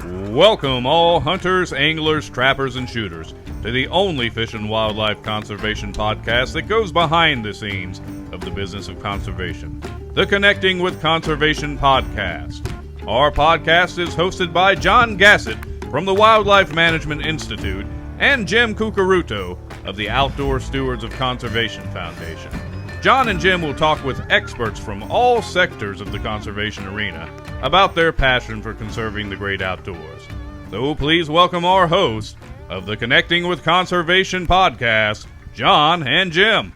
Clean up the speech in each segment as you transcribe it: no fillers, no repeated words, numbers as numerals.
Welcome all hunters, anglers, trappers, and shooters to the only fish and wildlife conservation podcast that goes behind the scenes of the business of conservation, the Connecting with Conservation podcast. Our podcast is hosted by John Gassett from the Wildlife Management Institute and Jim Cucaruto of the Outdoor Stewards of Conservation Foundation. John and Jim will talk with experts from all sectors of the conservation arena about their passion for conserving the great outdoors. So please welcome our hosts of the Connecting with Conservation podcast, John and Jim.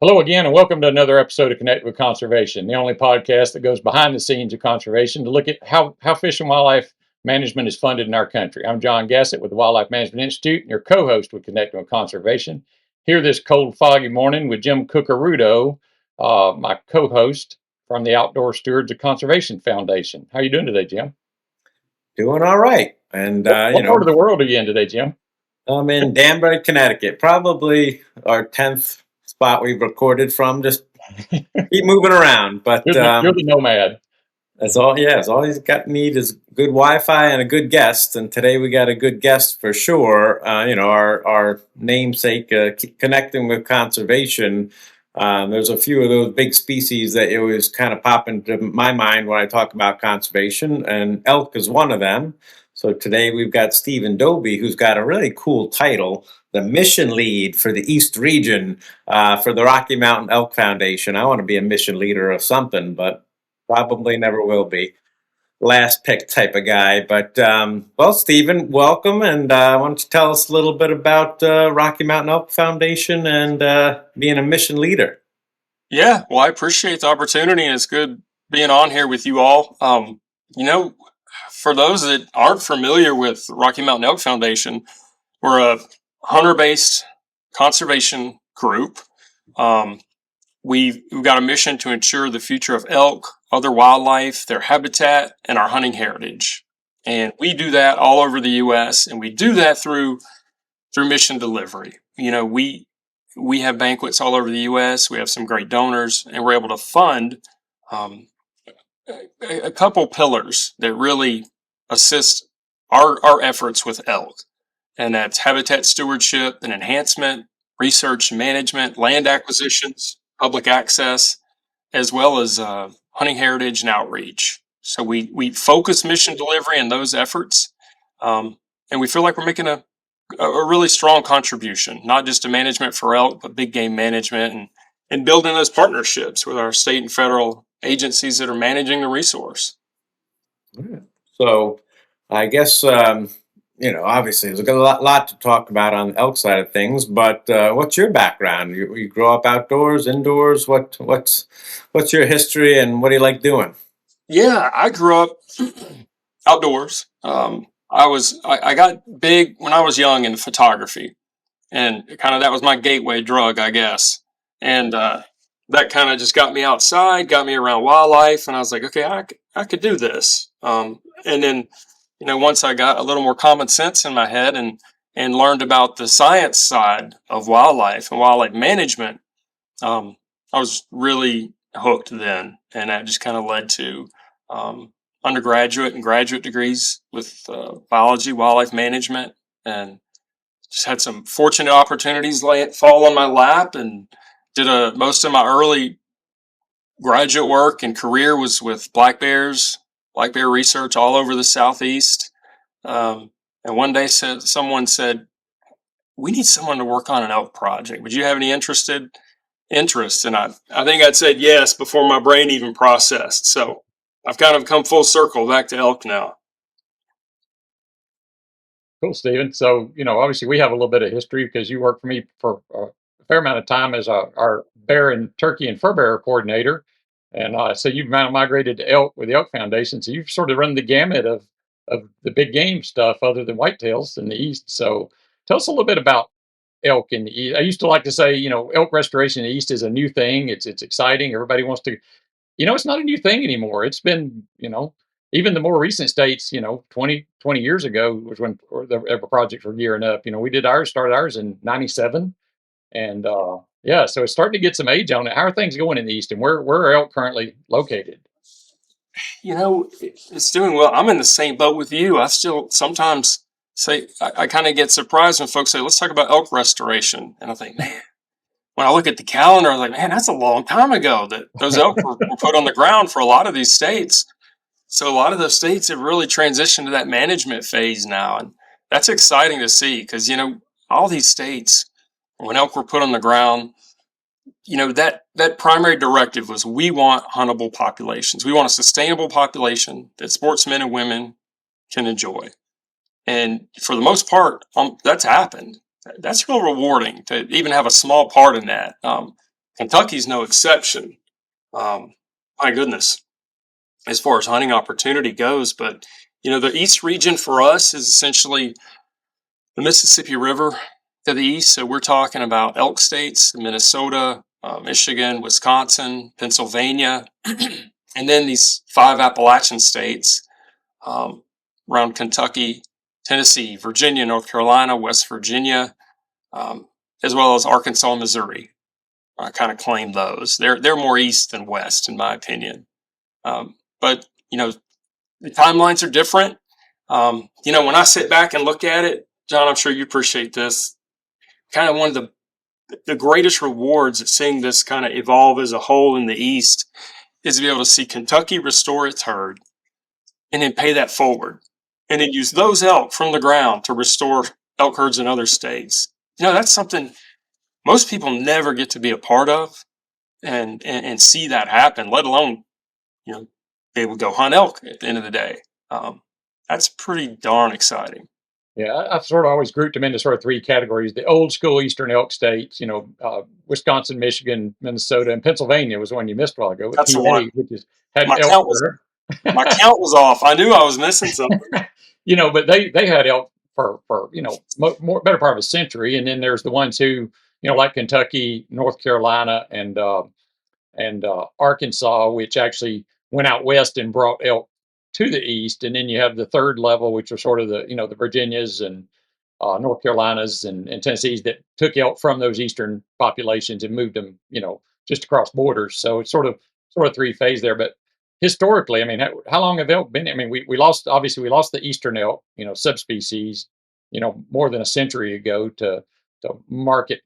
Hello again, and welcome to another episode of Connect with Conservation, the only podcast that goes behind the scenes of conservation to look at how fish and wildlife management is funded in our country. I'm John Gassett with the Wildlife Management Institute and your co-host with Connecting with Conservation. Here this cold, foggy morning with Jim Cucaruto, my co-host from the Outdoor Stewards of Conservation Foundation. How are you doing today, Jim? Doing all right. And, what part of the world are you in today, Jim? I'm in Danbury, Connecticut, probably our 10th spot we've recorded from. Just keep moving around. But you're the nomad. That's all. Yeah, it's all you need is good Wi-Fi and a good guest. And today we got a good guest for sure. Our namesake, Connecting with Conservation. There's a few of those big species that always kind of pop into my mind when I talk about conservation, and elk is one of them. So today we've got Dobey, who's got a really cool title, the mission lead for the East region for the Rocky Mountain Elk Foundation. I want to be a mission leader of something, but probably never will be. Last pick type of guy. But, well, Stephen, welcome. And why don't you tell us a little bit about Rocky Mountain Elk Foundation and being a mission leader? Yeah, well, I appreciate the opportunity, and it's good being on here with you all. For those that aren't familiar with Rocky Mountain Elk Foundation, we're a hunter-based conservation group. We've got a mission to ensure the future of elk, other wildlife, their habitat, and our hunting heritage. And we do that all over the U.S., and we do that through mission delivery. You know, we have banquets all over the U.S., we have some great donors, and we're able to fund a couple pillars that really assist our efforts with elk. And that's habitat stewardship and enhancement, research and management, land acquisitions, public access, as well as hunting heritage and outreach. So we focus mission delivery in those efforts, and we feel like we're making a really strong contribution, not just to management for elk, but big game management and building those partnerships with our state and federal agencies that are managing the resource. So I guess, obviously there's a lot to talk about on the elk side of things, but what's your background? You grow up outdoors, indoors? What's your history and what do you like doing? Yeah, I grew up outdoors. I got big when I was young in photography, and kind of that was my gateway drug, I guess. And that kind of just got me outside, got me around wildlife, and I was like, okay, I could do this. And then, once I got a little more common sense in my head and learned about the science side of wildlife and wildlife management, I was really hooked then, and that just kind of led to undergraduate and graduate degrees with biology, wildlife management, and just had some fortunate opportunities fall on my lap, and did most of my early graduate work and career was with black bear research all over the Southeast. And one day someone said, we need someone to work on an elk project. Would you have any interest? And I think I'd said yes before my brain even processed. So I've kind of come full circle back to elk now. Cool, Stephen. So, obviously we have a little bit of history because you worked for me for a fair amount of time as our bear and turkey and fur bearer coordinator. And so you've migrated to elk with the Elk Foundation. So you've sort of run the gamut of the big game stuff other than whitetails in the East. So tell us a little bit about elk in the East. I used to like to say, elk restoration in the East is a new thing. It's exciting. Everybody wants to, it's not a new thing anymore. It's been, even the more recent states, 20 years ago was when the projects were gearing up. We started ours in 97. And so it's starting to get some age on it. How are things going in the East, and where are elk currently located? It's doing well. I'm in the same boat with you. I still sometimes say, I kind of get surprised when folks say, let's talk about elk restoration. And I think, man, when I look at the calendar, I was like, man, that's a long time ago that those elk were put on the ground for a lot of these states. So a lot of those states have really transitioned to that management phase now. And that's exciting to see because, all these states, when elk were put on the ground, that primary directive was we want huntable populations. We want a sustainable population that sportsmen and women can enjoy. And for the most part, that's happened. That's real rewarding to even have a small part in that. Kentucky's no exception. My goodness, as far as hunting opportunity goes. But, the East region for us is essentially the Mississippi River to the east. So we're talking about elk states, Minnesota, Michigan, Wisconsin, Pennsylvania, and then these 5 Appalachian states around Kentucky, Tennessee, Virginia, North Carolina, West Virginia, as well as Arkansas, Missouri. I kind of claim those. They're more east than west, in my opinion. But the timelines are different. When I sit back and look at it, John, I'm sure you appreciate this. Kind of one of the greatest rewards of seeing this kind of evolve as a whole in the East is to be able to see Kentucky restore its herd and then pay that forward and then use those elk from the ground to restore elk herds in other states. That's something most people never get to be a part of and see that happen, let alone, they would go hunt elk at the end of the day. That's pretty darn exciting. Yeah, I've sort of always grouped them into sort of 3 categories. The old school Eastern elk states, Wisconsin, Michigan, Minnesota, and Pennsylvania was one you missed a while ago. That's the one. Which is had My elk count was my count was off. I knew I was missing something. But they had elk for more better part of a century, and then there's the ones who like Kentucky, North Carolina, and Arkansas, which actually went out west and brought elk to the east. And then you have the third level, which are sort of the Virginias and North Carolinas and Tennessees that took elk from those eastern populations and moved them, just across borders. So it's sort of 3 phase there. But historically, I mean, how long have elk been? I mean, we lost the eastern elk, subspecies, more than a century ago to market,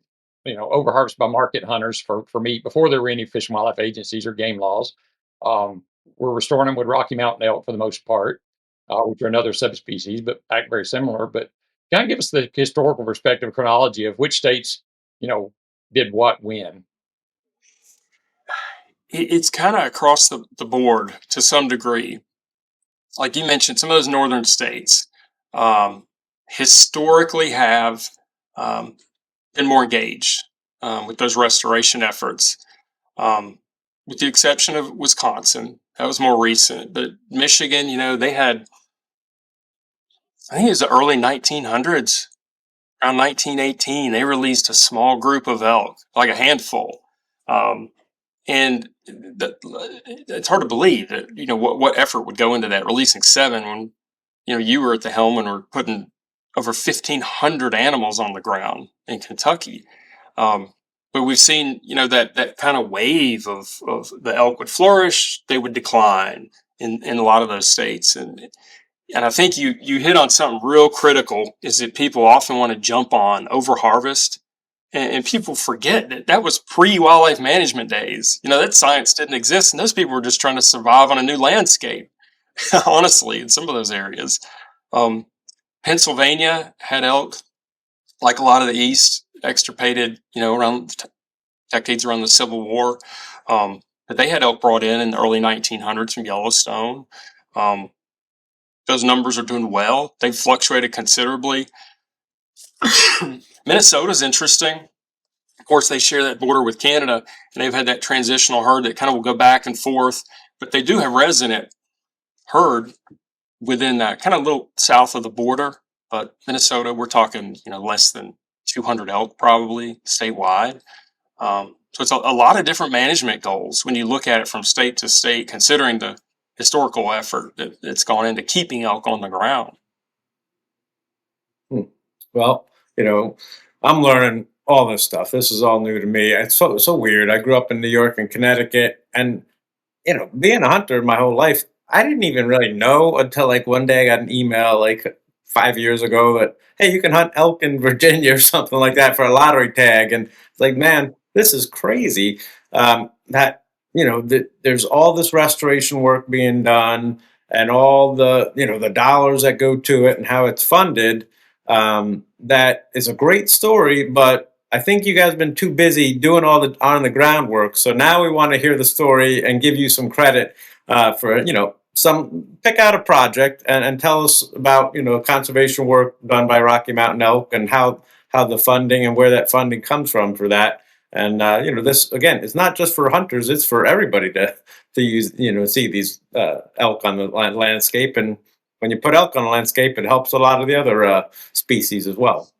overharvest by market hunters for meat before there were any Fish and Wildlife agencies or game laws. We're restoring them with Rocky Mountain elk for the most part, which are another subspecies, but act very similar. But kind of give us the historical perspective, chronology of which states, did what when. It's kind of across the board to some degree. Like you mentioned, some of those northern states historically have been more engaged with those restoration efforts, with the exception of Wisconsin. That was more recent. But Michigan, they had, I think it was the early 1900s, around 1918, they released a small group of elk, like a handful. And it's hard to believe that, what effort would go into that, releasing 7 when, you were at the helm and were putting over 1,500 animals on the ground in Kentucky. But we've seen, that kind of wave of the elk would flourish, they would decline in a lot of those states. And I think you hit on something real critical, is that people often want to jump on over harvest. And people forget that was pre-wildlife management days. That science didn't exist, and those people were just trying to survive on a new landscape, honestly, in some of those areas. Pennsylvania had elk, like a lot of the East, extirpated, around decades around the Civil War. But they had elk brought in the early 1900s from Yellowstone. Those numbers are doing well. They've fluctuated considerably. Minnesota's interesting. Of course, they share that border with Canada, and they've had that transitional herd that kind of will go back and forth. But they do have resident herd within that, kind of a little south of the border. But Minnesota, we're talking, less than 200 elk probably statewide. So it's a lot of different management goals when you look at it from state to state, considering the historical effort that's gone into keeping elk on the ground. Well, I'm learning all this stuff. This is all new to me. It's so weird. I grew up in New York and Connecticut, and being a hunter my whole life, I didn't even really know until like one day I got an email like 5 years ago that, hey, you can hunt elk in Virginia or something like that for a lottery tag. And it's like, man, this is crazy. That, there's all this restoration work being done and all the, the dollars that go to it and how it's funded. That is a great story, but I think you guys have been too busy doing all the on the groundwork. So now we want to hear the story and give you some credit for, some pick out a project and tell us about, conservation work done by Rocky Mountain Elk and how the funding and where that funding comes from for that. And this again, it's not just for hunters; it's for everybody to use, see these elk on the landscape. And when you put elk on the landscape, it helps a lot of the other species as well.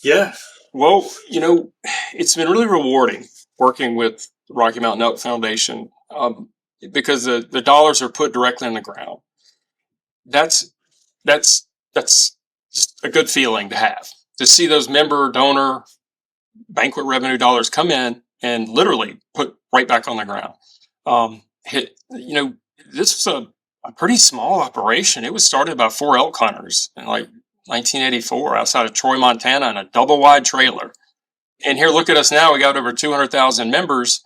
Yeah. Well, it's been really rewarding working with the Rocky Mountain Elk Foundation because the dollars are put directly in the ground. That's just a good feeling to have, to see those member donor banquet revenue dollars come in and literally put right back on the ground. This was a pretty small operation. It was started by 4 elk hunters in like 1984 outside of Troy, Montana, in a double wide trailer. And here, look at us now. We got over 200,000 members.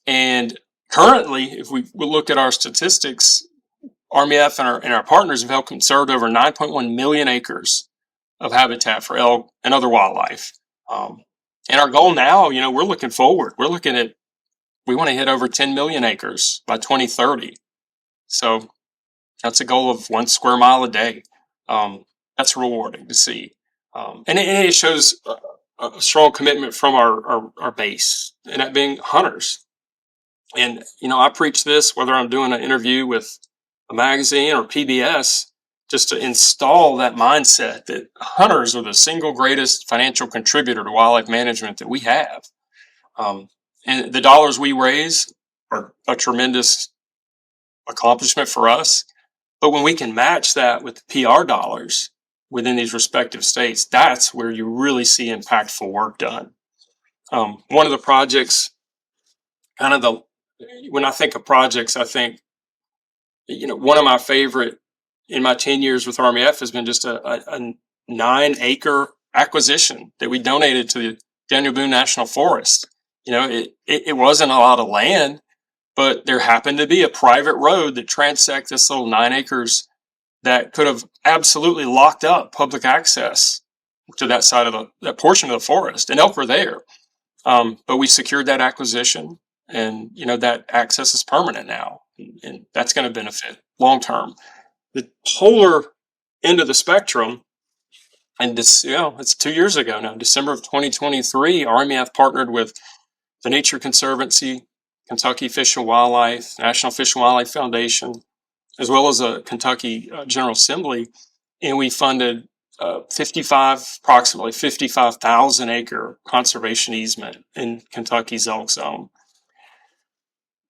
And currently, if we look at our statistics, RMEF and our partners have helped conserve over 9.1 million acres of habitat for elk and other wildlife. And our goal now, we're looking forward. We want to hit over 10 million acres by 2030. So that's a goal of 1 square mile a day. That's rewarding to see. And it shows a strong commitment from our base, and that being hunters. And, I preach this, whether I'm doing an interview with a magazine or PBS, just to install that mindset that hunters are the single greatest financial contributor to wildlife management that we have. And the dollars we raise are a tremendous accomplishment for us. But when we can match that with PR dollars within these respective states, that's where you really see impactful work done. One of the projects, when I think of projects, I think, one of my favorite in my 10 years with RMEF has been just a 9-acre acquisition that we donated to the Daniel Boone National Forest. It wasn't a lot of land, but there happened to be a private road that transects this little 9 acres that could have absolutely locked up public access to that side of that portion of the forest, and elk were there. But we secured that acquisition, and that access is permanent now, and that's going to benefit long term. The polar end of the spectrum, and this, it's 2 years ago now, December of 2023, RMEF partnered with the Nature Conservancy, Kentucky Fish and Wildlife, National Fish and Wildlife Foundation, as well as a Kentucky General Assembly, and we funded approximately 55,000 acre conservation easement in Kentucky's elk zone.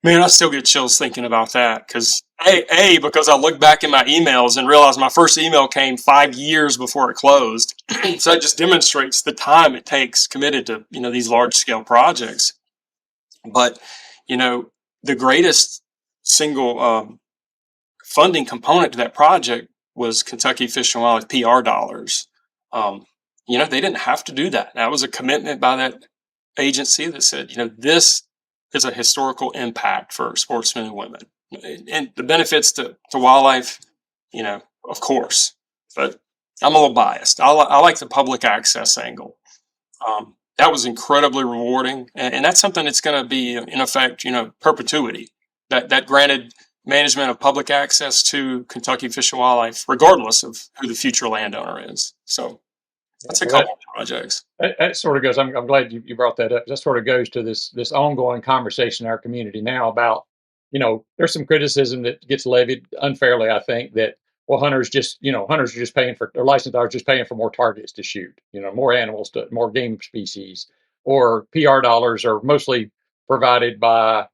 Man, I still get chills thinking about that because because I look back in my emails and realize my first email came 5 years before it closed. So it just demonstrates the time it takes committed to, these large scale projects. But, the greatest single funding component to that project was Kentucky Fish and Wildlife PR dollars. They didn't have to do that. That was a commitment by that agency that said, this is a historical impact for sportsmen and women, and the benefits to wildlife, of course, but I'm a little biased. I like the public access angle. That was incredibly rewarding. And that's something that's going to be in effect, perpetuity, that granted management of public access to Kentucky Fish and Wildlife, regardless of who the future landowner is. So that's a couple of projects. That sort of goes. I'm glad you brought that up. That sort of goes to this ongoing conversation in our community now about, there's some criticism that gets levied unfairly. I think that hunters are just paying for their license dollars, just paying for more targets to shoot, more animals to more game species, or PR dollars are mostly provided by,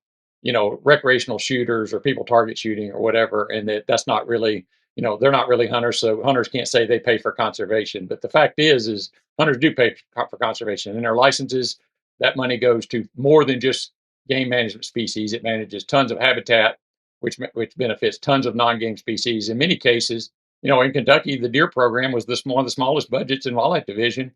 recreational shooters or people target shooting or whatever, and that's not really. They're not really hunters, so hunters can't say they pay for conservation. But the fact is hunters do pay for conservation. In their licenses, that money goes to more than just game management species. It manages tons of habitat which benefits tons of non-game species. In many cases, in Kentucky, the deer program was one of the smallest budgets in wildlife division,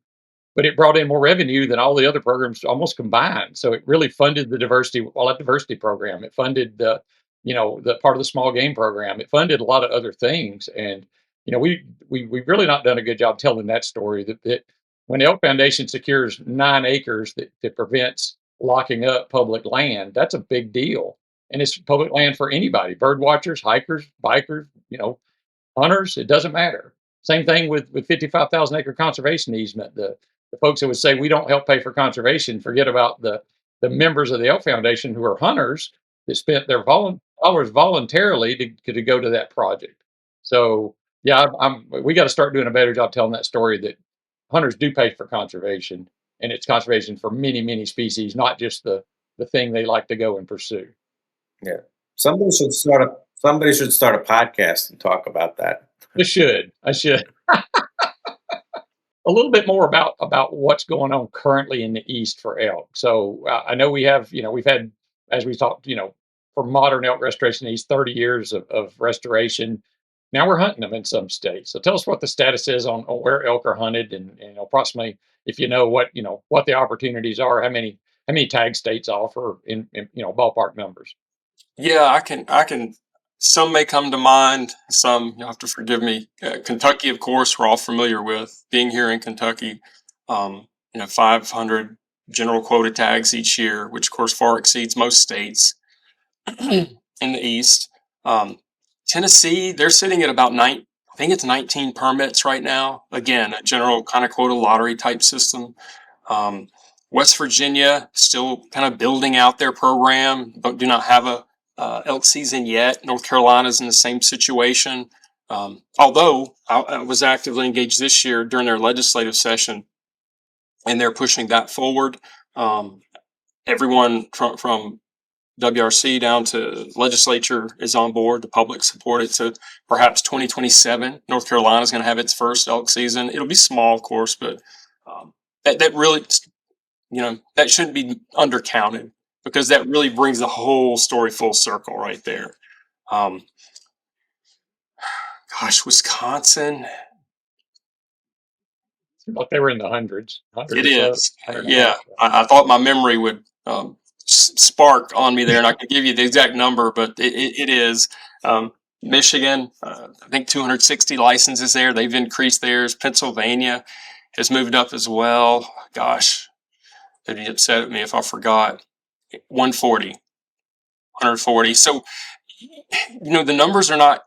but it brought in more revenue than all the other programs almost combined. So it really funded the wildlife diversity program. It funded the part of the small game program. It funded a lot of other things. And, we've really not done a good job telling that story that when the Elk Foundation secures 9 acres that prevents locking up public land, that's a big deal. And it's public land for anybody, bird watchers, hikers, bikers, hunters, it doesn't matter. Same thing with 55,000 acre conservation easement. The folks that would say we don't help pay for conservation forget about the members of the Elk Foundation who are hunters that spent their dollars voluntarily to go to that project. So yeah, we got to start doing a better job telling that story that hunters do pay for conservation, and it's conservation for many species, not just the thing they like to go and pursue. Yeah. Somebody should start a podcast and talk about that. I should. A little bit more about what's going on currently in the East for elk. So I know we've had, as we talked, for modern elk restoration, these 30 years of restoration. Now we're hunting them in some states. So tell us what the status is on where elk are hunted, and approximately, if what the opportunities are, how many tag states offer in ballpark numbers. Yeah, I can. Some may come to mind. Some you'll have to forgive me. Kentucky, of course, we're all familiar with. Being here in Kentucky, 500 general quota tags each year, which of course far exceeds most states in the East. Tennessee, they're sitting at about nine. I think it's 19 permits right now. Again, a general kind of quota lottery type system. Um, West Virginia still kind of building out their program, but do not have a elk season yet. North Carolina's in the same situation. Although I was actively engaged this year during their legislative session, and they're pushing that forward. Everyone from WRC down to legislature is on board. The public support it. So perhaps 2027, North Carolina is going to have its first elk season. It'll be small, of course, but that really, that shouldn't be undercounted, because that really brings the whole story full circle right there. Wisconsin. Like they were in the hundreds. It is. Yeah. 100. I thought my memory would spark on me there, and I could give you the exact number, but it is. Michigan, I think 260 licenses there. They've increased theirs. Pennsylvania has moved up as well. Gosh, they'd be upset at me if I forgot. 140. So, the numbers are not,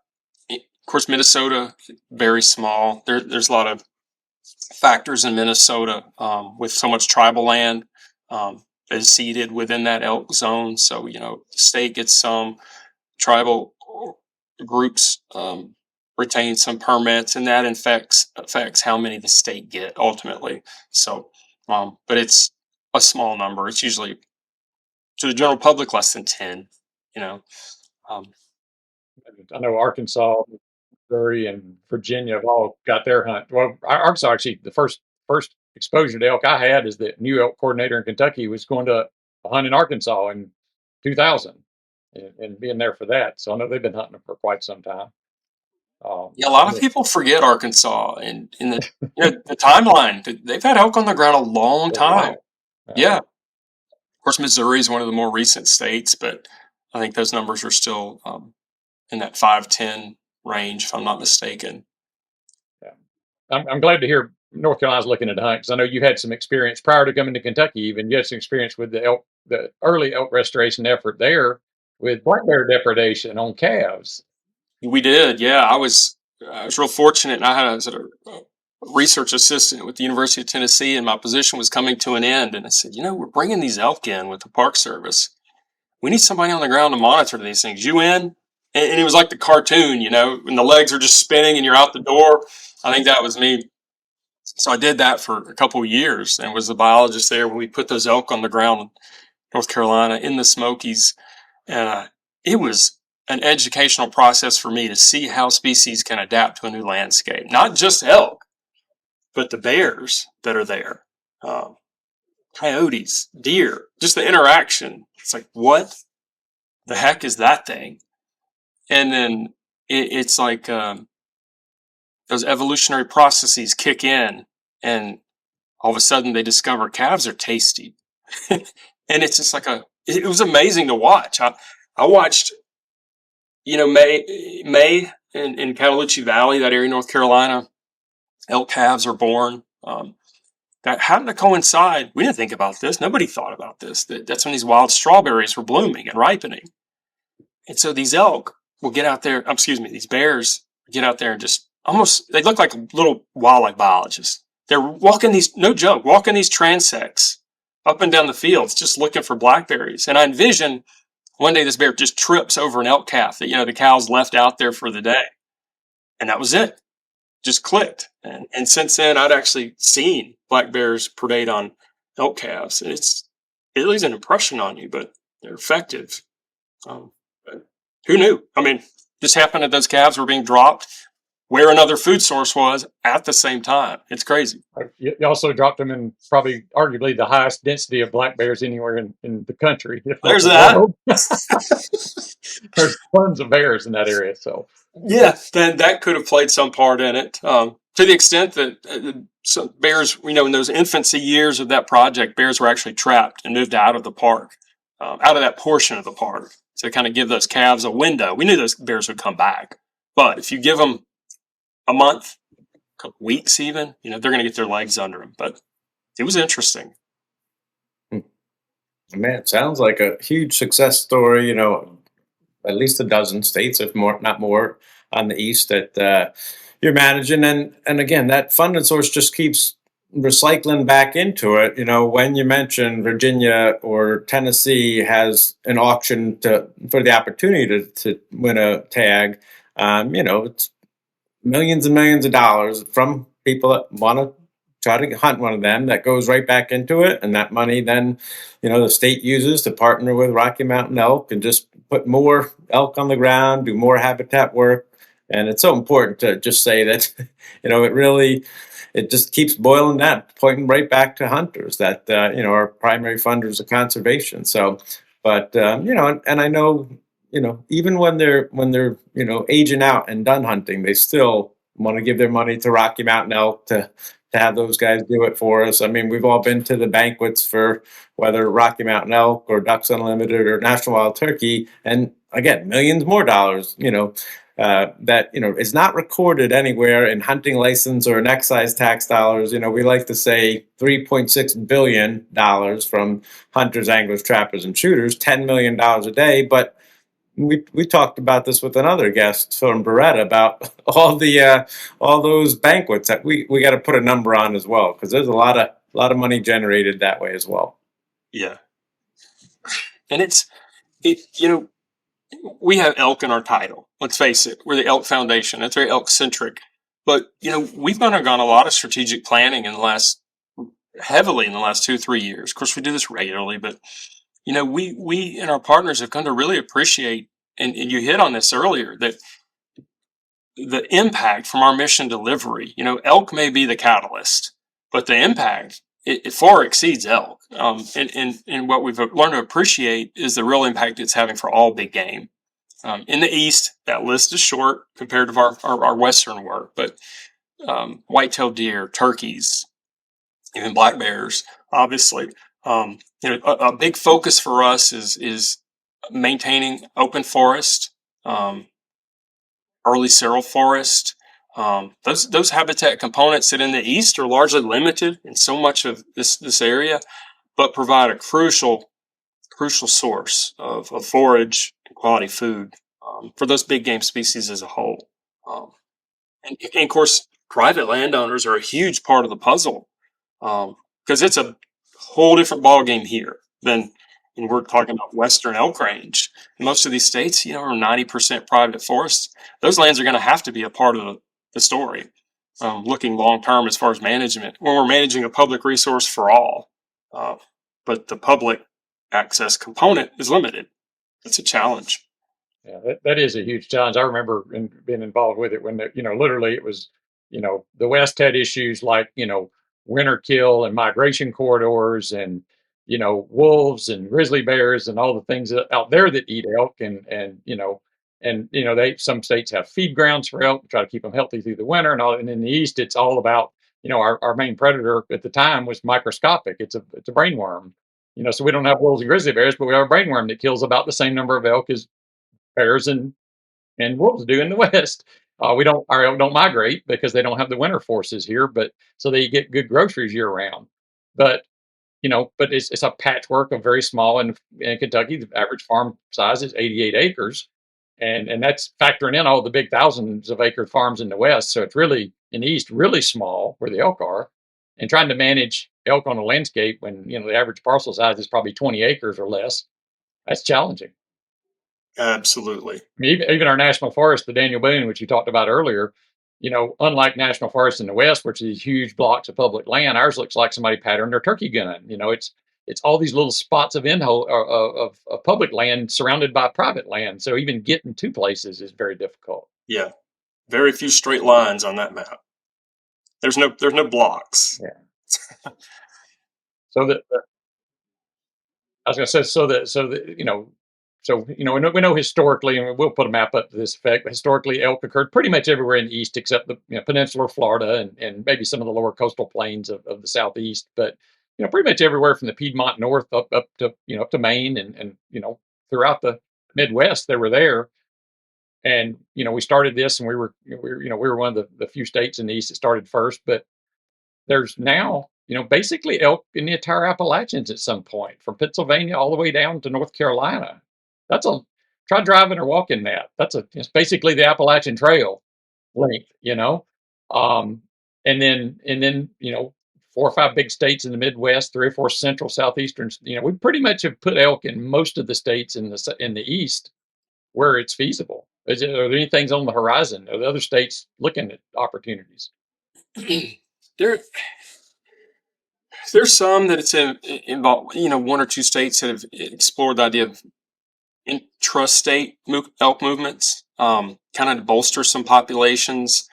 of course, Minnesota, very small. There's a lot of factors in Minnesota with so much tribal land that is seated within that elk zone. So, the state gets some, tribal groups retain some permits, and that affects how many the state get ultimately. So, but it's a small number. It's usually, to the general public, less than 10. I know Arkansas, Missouri, and Virginia have all got their hunt. Well, Arkansas, actually, the first exposure to elk I had as the new elk coordinator in Kentucky was going to a hunt in Arkansas in 2000, and being there for that. So I know they've been hunting them for quite some time. Yeah, a lot of people forget Arkansas, and in the timeline, they've had elk on the ground a long time. Yeah. Of course, Missouri is one of the more recent states, but I think those numbers are still in that 5-10 range, if I'm not mistaken. Yeah. I'm glad to hear North Carolina's looking at hunt, because I know you had some experience prior to coming to Kentucky. Even you had some experience with the early elk restoration effort there with black bear depredation on calves. We did, yeah. I was real fortunate, and I was a research assistant with the University of Tennessee, and my position was coming to an end. And I said, we're bringing these elk in with the Park Service. We need somebody on the ground to monitor these things. You in? And it was like the cartoon, when the legs are just spinning and you're out the door. I think that was me. So I did that for a couple of years and was the biologist there when we put those elk on the ground in North Carolina in the Smokies. And it was an educational process for me to see how species can adapt to a new landscape. Not just elk, but the bears that are there, coyotes, deer, just the interaction. It's like, what the heck is that thing? And then it's like those evolutionary processes kick in, and all of a sudden they discover calves are tasty. And it's just like it was amazing to watch. I watched, May in Cataloochee Valley, that area, North Carolina, elk calves are born. That happened to coincide. We didn't think about this. Nobody thought about this. That's when these wild strawberries were blooming and ripening. And so these elk will get out there, these bears get out there and just they look like little wildlife biologists. They're walking no joke, walking these transects up and down the fields, just looking for blackberries. And I envision one day this bear just trips over an elk calf that, the cows left out there for the day. And that was it. Just clicked. And since then, I'd actually seen black bears predate on elk calves. And it leaves an impression on you, but they're effective. But who knew? I mean, this happened that those calves were being dropped where another food source was at the same time. It's crazy. You also dropped them in probably arguably the highest density of black bears anywhere in the country. There's that. There's tons of bears in that area. So yeah, then that could have played some part in it. To the extent that some bears, in those infancy years of that project, bears were actually trapped and moved out of the park, out of that portion of the park, to kind of give those calves a window. We knew those bears would come back, but if you give them a month, a couple weeks even, they're going to get their legs under them. But it was interesting. Man, it sounds like a huge success story, at least a dozen states, if not more, on the east that you're managing. And again, that funding source just keeps recycling back into it. When you mention Virginia or Tennessee has an auction for the opportunity to win a tag, it's millions and millions of dollars from people that want to try to hunt one of them, that goes right back into it. And that money then, the state uses to partner with Rocky Mountain Elk and just put more elk on the ground, do more habitat work. And it's so important to just say that, it just keeps boiling down, pointing right back to hunters that, are primary funders of conservation. So, but, and I know, even when they're, aging out and done hunting, they still want to give their money to Rocky Mountain Elk to have those guys do it for us. I mean, we've all been to the banquets for whether Rocky Mountain Elk or Ducks Unlimited or National Wild Turkey, and again, millions more dollars, that, is not recorded anywhere in hunting license or in excise tax dollars. We like to say $3.6 billion from hunters, anglers, trappers, and shooters, $10 million a day. But we talked about this with another guest from Beretta about all those banquets that we got to put a number on as well, because there's a lot of money generated that way as well. Yeah, and we have elk in our title. Let's face it, we're the Elk Foundation. It's very elk centric, but we've undergone a lot of strategic planning heavily in the last 2-3 years. Of course, we do this regularly, but we and our partners have come to really appreciate, and you hit on this earlier, that the impact from our mission delivery, elk may be the catalyst, but the impact, it far exceeds elk. And what we've learned to appreciate is the real impact it's having for all big game. In the East, that list is short compared to our Western work, but white-tailed deer, turkeys, even black bears, obviously. A big focus for us is maintaining open forest, early seral forest. Those habitat components that in the East are largely limited in so much of this area, but provide a crucial source of forage and quality food for those big game species as a whole. And of course, private landowners are a huge part of the puzzle, because it's a whole different ballgame here than we're talking about Western elk range. In most of these states, are 90% private forests. Those lands are going to have to be a part of the story, looking long term as far as management. When we're managing a public resource for all, but the public access component is limited. It's a challenge. Yeah, that is a huge challenge. I remember being involved with it when literally it was, the West had issues like winter kill and migration corridors and wolves and grizzly bears and all the things out there that eat elk and And some states have feed grounds for elk to try to keep them healthy through the winter and all. And in the east, it's all about our main predator at the time was microscopic. It's a brainworm. So we don't have wolves and grizzly bears, but we have a brainworm that kills about the same number of elk as bears and wolves do in the west. Our elk don't migrate because they don't have the winter forces here, but so they get good groceries year round. But but it's a patchwork of very small. And in Kentucky, the average farm size is 88 acres, and that's factoring in all the big thousands of acre farms in the west. So it's really in the east, really small where the elk are, and trying to manage elk on a landscape when the average parcel size is probably 20 acres or less. That's challenging. Absolutely. I mean, even our national forest, the Daniel Boone, which you talked about earlier, unlike national forests in the West, which are these huge blocks of public land, ours looks like somebody patterned their turkey gun. It's all these little spots of of public land surrounded by private land. So even getting to places is very difficult. Yeah, very few straight lines on that map. There's no blocks. Yeah. So that I was going to say, we know historically, and we'll put a map up to this effect, but historically elk occurred pretty much everywhere in the east except the peninsular Florida and maybe some of the lower coastal plains of the southeast. But pretty much everywhere from the Piedmont north up to up to Maine and throughout the Midwest they were there. And we started this, and we were one of the few states in the east that started first. But there's now basically elk in the entire Appalachians at some point, from Pennsylvania all the way down to North Carolina. Try driving or walking that. It's basically the Appalachian Trail length, and then 4 or 5 big states in the Midwest, 3 or 4 central southeastern. We pretty much have put elk in most of the states in the east where it's feasible. Are there any things on the horizon? Are the other states looking at opportunities? There's some that it's involved. 1 or 2 states that have explored the idea of intrastate elk movements, kind of to bolster some populations.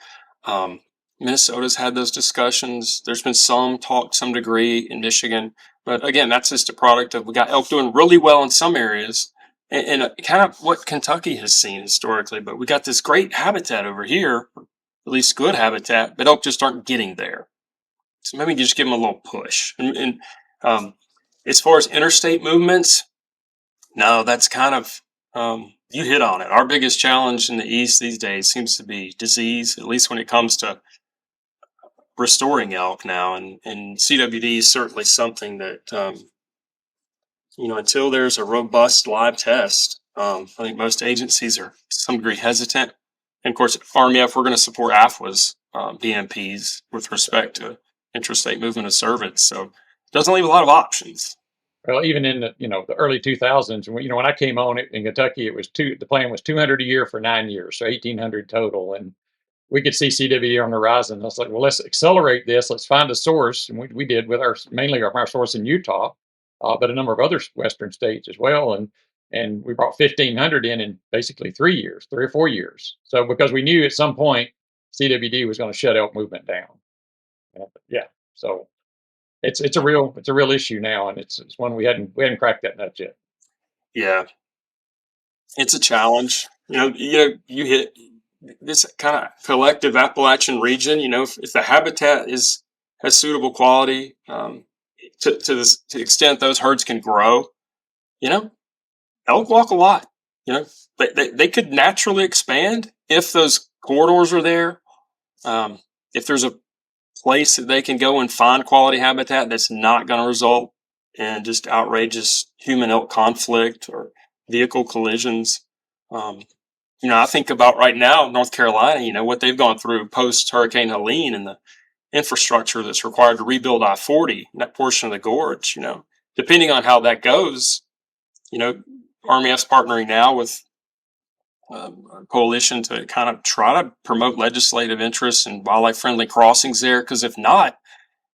Minnesota's had those discussions. There's been some talk, some degree in Michigan, but again, that's just a product of we got elk doing really well in some areas, and kind of what Kentucky has seen historically. But we got this great habitat over here, at least good habitat, but elk just aren't getting there. So maybe just give them a little push. And as far as interstate movements, no, that's kind of, you hit on it. Our biggest challenge in the East these days seems to be disease, at least when it comes to restoring elk now. And CWD is certainly something that, until there's a robust live test, I think most agencies are to some degree hesitant. And of course, at RMEF, we're going to support AFWA's BMPs with respect to intrastate movement of cervids. So it doesn't leave a lot of options. Well, even in the early 2000s, when I came on it in Kentucky, the plan was 200 a year for 9 years, so 1,800 total, and we could see CWD on the horizon. I was like, well, let's accelerate this. Let's find a source, and we did with mainly our source in Utah, but a number of other western states as well, and we brought 1,500 in basically 3 years, 3 or 4 years. So because we knew at some point CWD was going to shut elk movement down. Yeah, so. It's a real issue now, and it's one we hadn't cracked that nut yet. Yeah, it's a challenge. You hit this kind of collective Appalachian region. If the habitat has suitable quality, to the extent those herds can grow, elk walk a lot. They could naturally expand if those corridors are there. If there's a place that they can go and find quality habitat that's not going to result in just outrageous human elk conflict or vehicle collisions. I think about right now North Carolina, what they've gone through post Hurricane Helene and the infrastructure that's required to rebuild I-40, that portion of the gorge. Depending on how that goes, RMEF's partnering now with a coalition to kind of try to promote legislative interests and wildlife friendly crossings there. Because if not,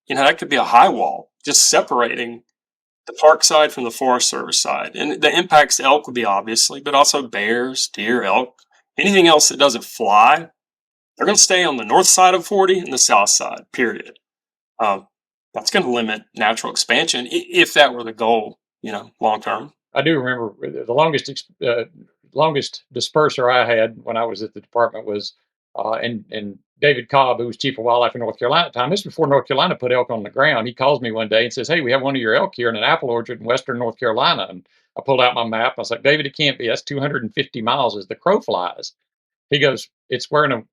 that could be a high wall just separating the park side from the Forest Service side. And the impacts to elk would be obviously, but also bears, deer, elk, anything else that doesn't fly, they're going to stay on the north side of 40 and the south side, period. That's going to limit natural expansion if that were the goal, long term. I do remember the longest longest disperser I had when I was at the department was, and David Cobb, who was chief of wildlife in North Carolina at the time. This was before North Carolina put elk on the ground. He calls me one day and says, "Hey, we have one of your elk here in an apple orchard in western North Carolina." And I pulled out my map. I was like, "David, it can't be. That's 250 miles as the crow flies." He goes, "It's wearing a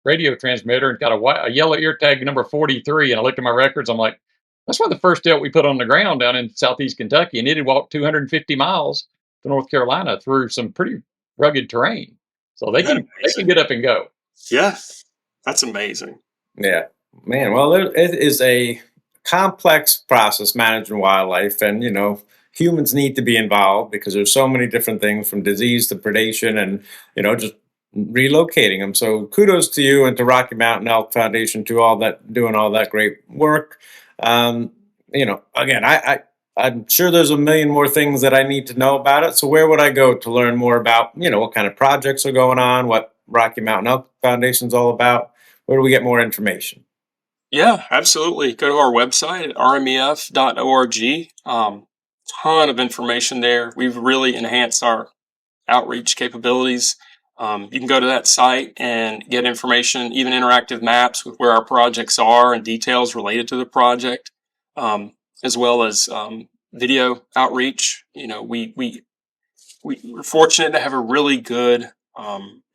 radio transmitter and got a yellow ear tag number 43." And I looked at my records. I'm like, "That's one of the first elk we put on the ground down in southeast Kentucky." And it had walked 250 miles to North Carolina through some pretty rugged terrain. So they can get up and go. Yeah, that's amazing. Yeah, man. Well, it is a complex process managing wildlife, and humans need to be involved because there's so many different things from disease to predation, and just relocating them. So kudos to you and to Rocky Mountain Elk Foundation to doing all that great work. Again, I'm sure there's a million more things that I need to know about it. So where would I go to learn more about, what kind of projects are going on, what Rocky Mountain Elk Foundation is all about? Where do we get more information? Yeah, absolutely. Go to our website at rmef.org. Ton of information there. We've really enhanced our outreach capabilities. You can go to that site and get information, even interactive maps with where our projects are and details related to the project, as well as video outreach. We're fortunate to have a really good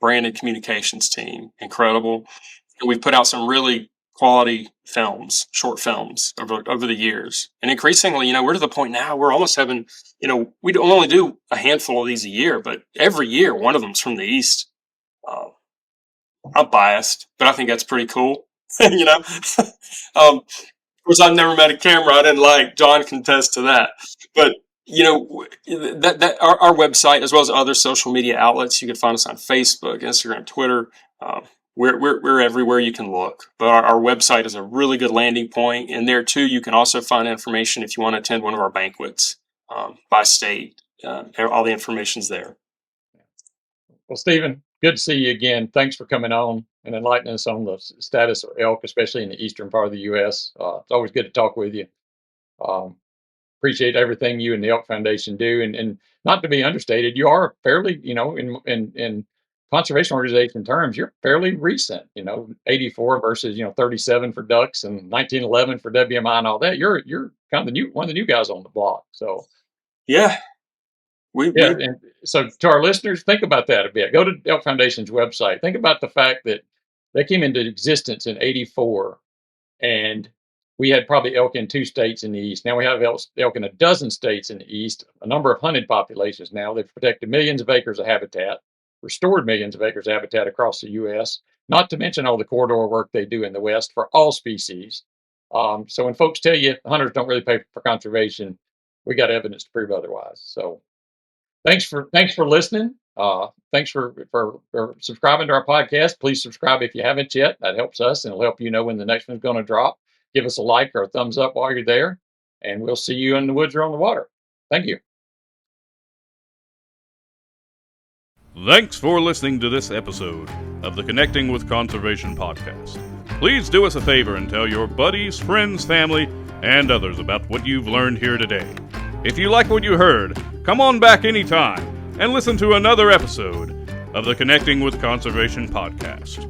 branded communications team, incredible. And we've put out some really quality films, short films over the years. And increasingly, we're to the point now we're almost having, we don't only do a handful of these a year, but every year one of them's from the East. I'm biased, but I think that's pretty cool. Of course, I've never met a camera I didn't like. John can attest to that. But that our website, as well as other social media outlets, you can find us on Facebook, Instagram, Twitter. We're everywhere you can look. But our website is a really good landing point, and there too you can also find information if you want to attend one of our banquets by state. All the information's there. Well, Stephen, good to see you again. Thanks for coming on and enlightening us on the status of elk, especially in the eastern part of the U.S. It's always good to talk with you. Appreciate everything you and the Elk Foundation do, and not to be understated, you are fairly, in conservation organization terms, you're fairly recent. 84 versus 37 for ducks and 1911 for WMI and all that. You're kind of one of the new guys on the block. So yeah. And so to our listeners, think about that a bit. Go to Elk Foundation's website. Think about the fact that they came into existence in 84, and we had probably elk in 2 states in the East. Now we have elk in a dozen states in the East, a number of hunted populations now. They've protected millions of acres of habitat, restored millions of acres of habitat across the U.S., not to mention all the corridor work they do in the West for all species. So when folks tell you hunters don't really pay for conservation, we got evidence to prove otherwise. So thanks for listening. Thanks for subscribing to our podcast. Please subscribe if you haven't yet. That helps us, and it'll help you know when the next one's going to drop. Give us a like or a thumbs up while you're there, and we'll see you in the woods or on the water. Thank you. Thanks for listening to this episode of the Connecting with Conservation podcast. Please do us a favor and tell your buddies, friends, family, and others about what you've learned here today. If you like what you heard, come on back anytime and listen to another episode of the Connecting with Conservation podcast.